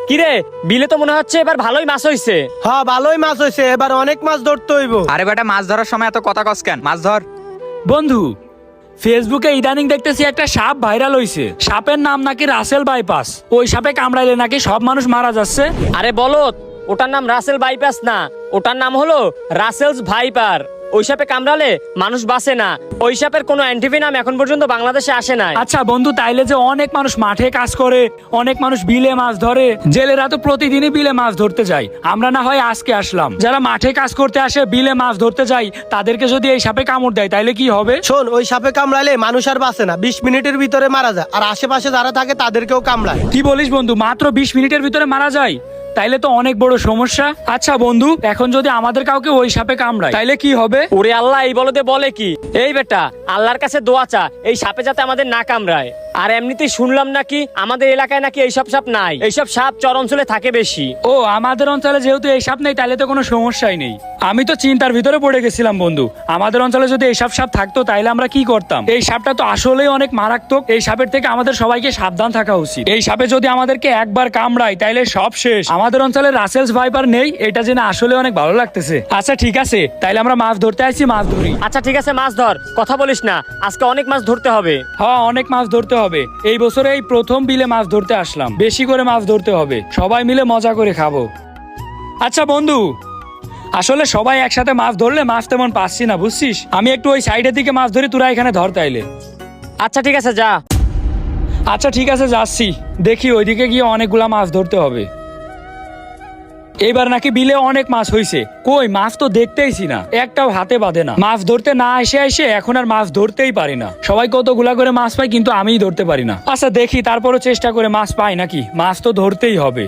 কিরে, বিলে তো মনে হচ্ছে এবার ভালোই মাছ হইছে। হ্যাঁ ভালোই মাছ হয়েছে, এবার অনেক মাছ ধরতে হইব। আরে বেটা, মাছ ধরার সময় এত কথা কস কেন? মাছ ধর। বন্ধু, ফেসবুকে ইদানিং দেখতেছি একটা সাপ ভাইরাল হইছে। সাপের নাম নাকি রাসেল বাইপাস। ওই সাপে কামড়াইলে নাকি সব মানুষ মারা যাচ্ছে। আরে বলত, ওটার নাম রাসেল বাইপাস না, ওটার নাম হলো রাসেলস ভাইপার। ওই সাপে কামড়ালে মানুষ বাঁচে না। ওই সাপের কোনো অ্যান্টিভেনাম এখন পর্যন্ত বাংলাদেশে আসে নাই। আচ্ছা বন্ধু, তাইলে যে অনেক মানুষ মাঠে কাজ করে, অনেক মানুষ বিলে মাছ ধরে, জেলেরা তো প্রতিদিনই বিলে মাছ ধরতে যায়। আমরা না হয় আজকে আসলাম, যারা মাঠে কাজ করতে আসে, বিলে মাছ ধরতে যায়, তাদেরকে যদি এই সাপে কামড় দেয় তাইলে কি হবে? শোন, ওই সাপে কামড়ালে মানুষ আর বাঁচে না, 20 মিনিটের ভিতরে মারা যায়। আর আশেপাশে যারা থাকে তাদেরকেও কামড়ায়। কি বলিস বন্ধু, মাত্র 20 মিনিটের ভিতরে মারা যায়? তাইলে তো অনেক বড় সমস্যা। আচ্ছা বন্ধু, এখন যদি আমাদের কাউকে ওই সাপে কামড়ায় তাইলে কি হবে? ওরে আল্লাহ, এই বলদে বলে কি? এই বেটা, আল্লাহর কাছে দোয়া চা এই সাপে যাতে আমাদের না কামড়ায়। আর এমনিতেই শুনলাম নাকি আমাদের এলাকায় নাকি এইসব সাপ নাই, এইসব সাপ চর অঞ্চলে থাকে বেশি। ও, আমাদের অঞ্চলে যেহেতু এই সাপ নেই তাহলে তো কোনো সমস্যাই নেই। আমি তো চিন্তার ভিতরে পড়ে গেছিলাম বন্ধু, আমাদের অঞ্চলে যদি এইসব সাপ থাকতো তাইলে আমরা কি করতাম। এই সাপটা তো আসলেই অনেক মারাত্মক। এই সাপের থেকে আমাদের সবাইকে সাবধান থাকা উচিত। এই সাপে যদি আমাদেরকে একবার কামড়ায় তাইলে সব শেষ। আমাদের অঞ্চলে রাসেলস ভাইপার নেই, এটা জেনে আসলে অনেক ভালো লাগতেছে। আচ্ছা ঠিক আছে, তাইলে আমরা মাছ ধরতে আসছি, মাছ ধরি। আচ্ছা ঠিক আছে, মাছ ধর, কথা বলিস না, আজকে অনেক মাছ ধরতে হবে। হ্যাঁ, অনেক মাছ ধরতে হবে। এই বছরে এই প্রথম বিলে মাছ ধরতে আসলাম, বেশি করে মাছ ধরতে হবে, সবাই মিলে মজা করে খাবো। আচ্ছা বন্ধু, আসলে সবাই একসাথে মাছ ধরলে মাছ তেমন পাচ্ছি না, বুঝছিস। আমি একটু ওই সাইডের দিকে মাছ ধরি, তোরা এখানে ধর তাইলে। আচ্ছা ঠিক আছে, যা। আচ্ছা ঠিক আছে, যাচ্ছি। দেখি ওইদিকে গিয়ে অনেকগুলা মাছ ধরতে হবে। এবার নাকি বিলে অনেক মাছ হইছে। কই, মাছ তো দেখতেইছি না, একটাও হাতে বাঁধে না। মাছ ধরতে না এসে এখন আর মাছ ধরতেই পারি না। সবাই কতগুলা করে মাছ পায়, কিন্তু আমিই ধরতে পারি না। আচ্ছা দেখি, তারপরও চেষ্টা করে মাছ পাই নাকি। মাছ তো ধরতেই হবে।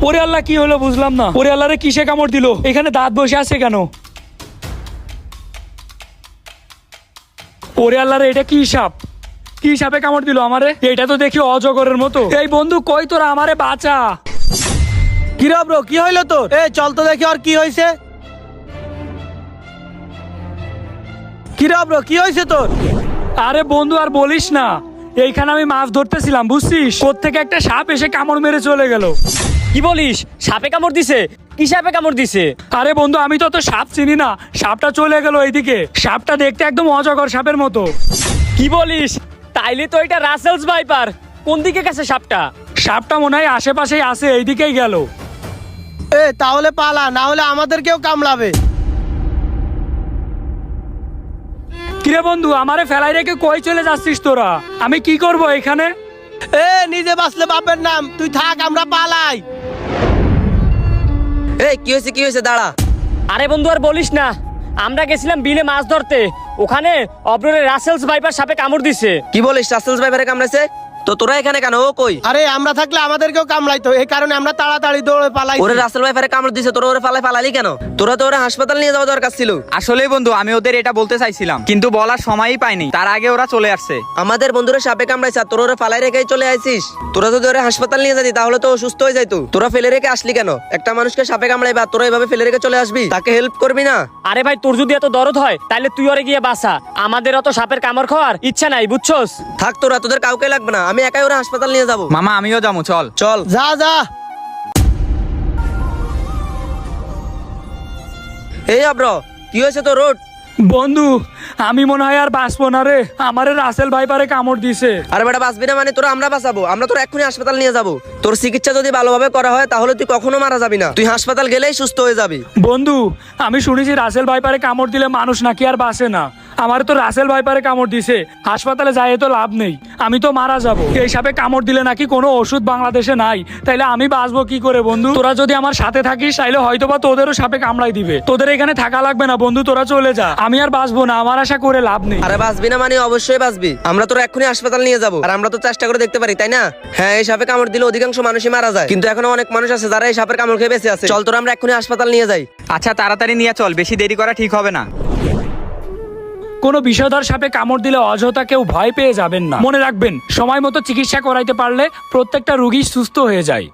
ওরে আল্লাহ, কি হলো বুঝলাম না। ওরে আল্লাহ রে, কিসে কামড় দিল? এখানে দাঁত বসে আছে কেন? ওরে আল্লাহ রে, এটা কি সাপ? কি সাপে কামড় দিল আমারে? এটা তো দেখি অজগরের মতো। এই বন্ধু, কই তোরা, আমারে বাঁচা। কি রে ব্রো, কি হইলো তোর? চল তো দেখি আর কি হয়েছে। কি রে ব্রো, কি হয়েছে তোর? আরে বন্ধু, আর বলিস না। এইখানে আমি মাছ ধরতেছিলাম, বুঝছিস, কোত্থেকে একটা সাপ এসে কামড় মেরে চলে গেল। কি বলিস? সাপে কামড় দিছে? কি সাপে কামড় দিছে? আরে বন্ধু, আমি তো সাপ চিনি না, সাপটা চলে গেল এইদিকে। সাপটা দেখতে একদম অজগর সাপের মতো। কি বলিস? তাইলে তো এটা রাসেলস ভাইপার। কোন দিকে গেছে সাপটা? সাপটা মনে হয় আশেপাশেই আছে, এইদিকেই গেল। তাহলে পালা, না হলে আমাদেরকেও কামড়াবে। কিরে বন্ধু, আমারে ফেলাই রেখে কই চলে যাচ্ছিস তোরা? আমি কি করব এখানে? নিজে বাঁচলে বাপের নাম, তুই থাক, আমরা পালাই। কি হয়েছে দাঁড়া। আরে বন্ধু, আর বলিস না, আমরা গেছিলাম বিলে মাছ ধরতে, ওখানে অব্ররে রাসেলস ভাইপার সাপে কামড় দিছে। কি বলিস? রাসেলস ভাইপারে কামড়াইছে? তো তোরা এখানে কেন? ও কই? আরে আমরা থাকলে আমাদেরকেও কামড়াইতো, এই কারণে আমরা তাড়াতাড়ি দৌড়ে পালাই। ওরে রাসেল ভাইপারে কামড় দিছে, তোরা ওরে পালালি কেন? তোরা তো ওরা হাসপাতাল নিয়ে যাওয়া দরকার ছিল। আসলেই বন্ধু, আমি ওদের এটা বলতে চাইছিলাম, কিন্তু বলার সময়ই পাইনি, তার আগে ওরা চলে আসছে। আমাদের বন্ধুরা সাপে কামড়াইছে, আর তোরা ওরে ফালাই রেখেই চলে আইছিস। তোরা যদি ওরে হাসপাতাল নিয়ে যাতি তাহলে তো সুস্থ হয়ে যাইতো। তোরা ফেলে রেখে আসলি কেন? একটা মানুষকে সাপে কামড়াইবা, তোরা এভাবে ফেলে রেখে চলে আসবি? তাকে হেল্প করবি না? আরে ভাই, তোর যদি এত দরদ হয় তাহলে তুই ওরে গিয়ে বাঁচা, আমাদের অত সাপের কামড় খাওয়ার ইচ্ছা নাই, বুঝছস? থাক তোরা, তোদের কাউকে লাগবে না, আমি একাই ওরা হাসপাতাল নিয়ে যাবো। মামা, আমিও যাবো, চল। চল যা যা। এই অব্র, কি হয়েছে তোর? রোড বন্ধু, আমি মনে হয় আর বাঁচবো না রে, আমারে রাসেল ভাইপারে কামড় দিছে। আরে বেটা, বাঁচবি না মানে? তোরা আমরা বাঁচাবো, আমরা তোর এক্ষুনি হাসপাতাল নিয়ে যাবো। তোর চিকিৎসা যদি ভালোভাবে করা হয় তাহলে তুই কখনো মারা যাবি না, তুই হাসপাতাল গেলেই সুস্থ হয়ে যাবি। বন্ধু, আমি শুনেছি রাসেল ভাইপারে কামড় দিলে মানুষ নাকি আর বাঁচে না। আমার তো রাসেল ভাইপারে কামড় দিছে, হাসপাতালে যাই তো লাভ নেই, আমি তো মারা যাব। এই সাপে কামড় দিলে নাকি কোনো ওষুধ বাংলাদেশে নাই, তাইলে আমি বাঁচবো কি করে বন্ধু? তোরা যদি আমার সাথে থাকিস তাইলে হয়তোবা তোদেরও সাপে কামড়াই দিবে। তোদের এখানে থাকা লাগবে না বন্ধু, তোরা চলে যা, আমি আর বাঁচবো না, আমার আশা করে লাভ নেই। আরে বাঁচবি না মানে? অবশ্যই বাঁচবি, আমরা তোর এক্ষুনি হাসপাতাল নিয়ে যাবো। আর আমরা তো চেষ্টা করে দেখতে পারি, তাই না? হ্যাঁ, এই সাপে কামড় দিলে অধিকাংশ মানুষই মারা যায়, কিন্তু এখনো অনেক মানুষ আছে যারা এই সাপের কামড় খেয়ে বেঁচে আছে। চল তোরা আমরা এক্ষুনি হাসপাতাল নিয়ে যাই। আচ্ছা তাড়াতাড়ি নিয়ে চল, বেশি দেরি করা ঠিক হবে না। কোনো বিষধর সাপে কামড় দিলে অযথা কেউ ভয় পেয়ে যাবেন না। মনে রাখবেন, সময় মতো চিকিৎসা করাইতে পারলে প্রত্যেকটা রোগী সুস্থ হয়ে যায়।